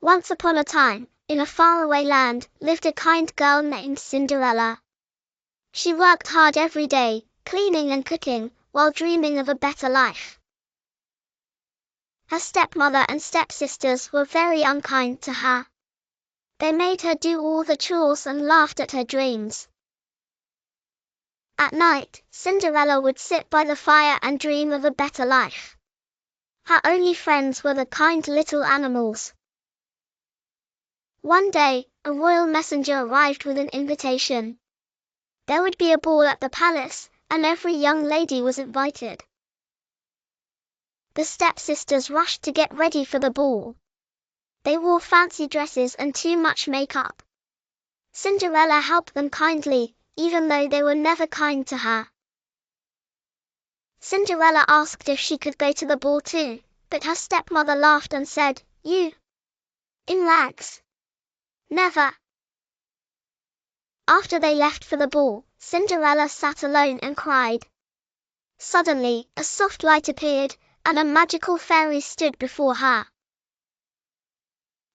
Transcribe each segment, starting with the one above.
Once upon a time, in a faraway land, lived a kind girl named Cinderella. She worked hard every day, cleaning and cooking, while dreaming of a better life. Her stepmother and stepsisters were very unkind to her. They made her do all the chores and laughed at her dreams. At night, Cinderella would sit by the fire and dream of a better life. Her only friends were the kind little animals. One day, a royal messenger arrived with an invitation. There would be a ball at the palace, and every young lady was invited. The stepsisters rushed to get ready for the ball. They wore fancy dresses and too much makeup. Cinderella helped them kindly, even though they were never kind to her. Cinderella asked if she could go to the ball too, but her stepmother laughed and said, "You? In rags? Never." After they left for the ball, Cinderella sat alone and cried. Suddenly, a soft light appeared, and a magical fairy stood before her.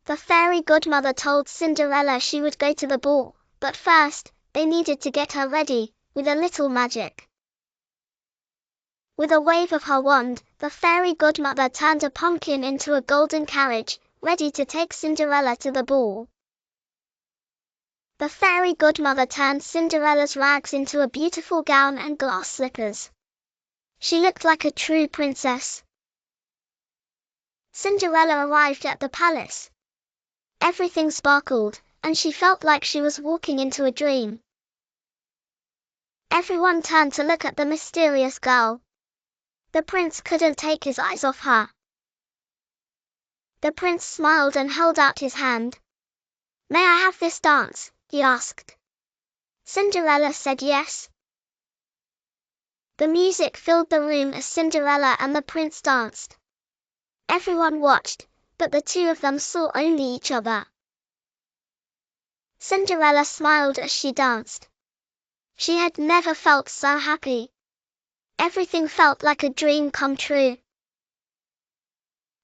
The fairy godmother told Cinderella she would go to the ball, but first, they needed to get her ready, with a little magic. With a wave of her wand, the fairy godmother turned a pumpkin into a golden carriage, ready to take Cinderella to the ball. The fairy godmother turned Cinderella's rags into a beautiful gown and glass slippers. She looked like a true princess. Cinderella arrived at the palace. Everything sparkled, and she felt like she was walking into a dream. Everyone turned to look at the mysterious girl. The prince couldn't take his eyes off her. The prince smiled and held out his hand. "May I have this dance?" he asked. Cinderella said yes. The music filled the room as Cinderella and the prince danced. Everyone watched, but the two of them saw only each other. Cinderella smiled as she danced. She had never felt so happy. Everything felt like a dream come true.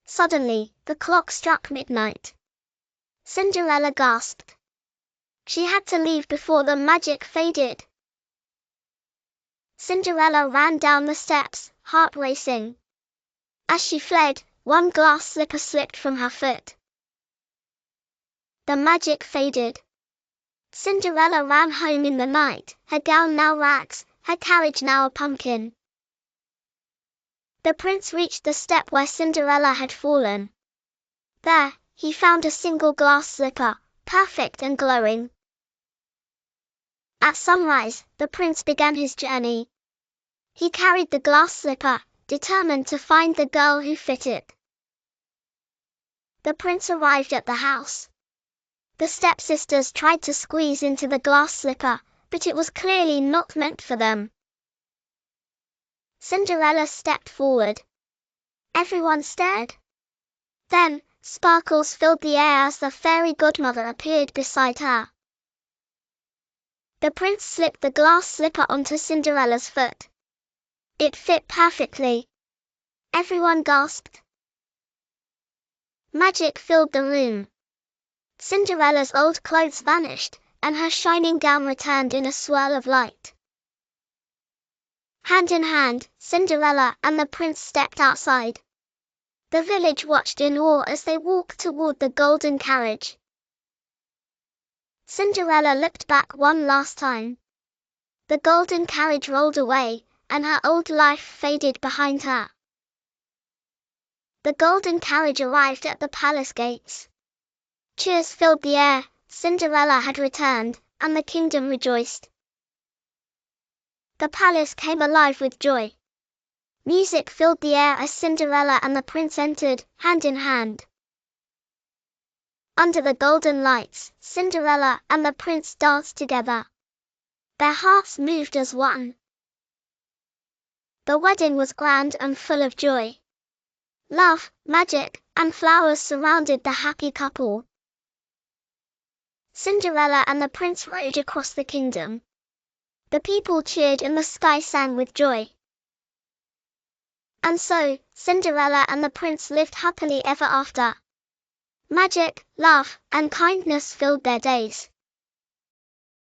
Suddenly, the clock struck midnight. Cinderella gasped. She had to leave before the magic faded. Cinderella ran down the steps, heart racing. As she fled, one glass slipper slipped from her foot. The magic faded. Cinderella ran home in the night, her gown now rags, her carriage now a pumpkin. The prince reached the step where Cinderella had fallen. There, he found a single glass slipper, perfect and glowing. At sunrise, the prince began his journey. He carried the glass slipper, determined to find the girl who fit it. The prince arrived at the house. The stepsisters tried to squeeze into the glass slipper, but it was clearly not meant for them. Cinderella stepped forward. Everyone stared. Then, sparkles filled the air as the fairy godmother appeared beside her. The prince slipped the glass slipper onto Cinderella's foot. It fit perfectly. Everyone gasped. Magic filled the room. Cinderella's old clothes vanished, and her shining gown returned in a swirl of light. Hand in hand, Cinderella and the prince stepped outside. The village watched in awe as they walked toward the golden carriage. Cinderella looked back one last time. The golden carriage rolled away, and her old life faded behind her. The golden carriage arrived at the palace gates. Cheers filled the air. Cinderella had returned, and the kingdom rejoiced. The palace came alive with joy. Music filled the air as Cinderella and the prince entered, hand in hand. Under the golden lights, Cinderella and the prince danced together. Their hearts moved as one. The wedding was grand and full of joy. Love, magic, and flowers surrounded the happy couple. Cinderella and the prince rode across the kingdom. The people cheered and the sky sang with joy. And so, Cinderella and the prince lived happily ever after. Magic, love, and kindness filled their days.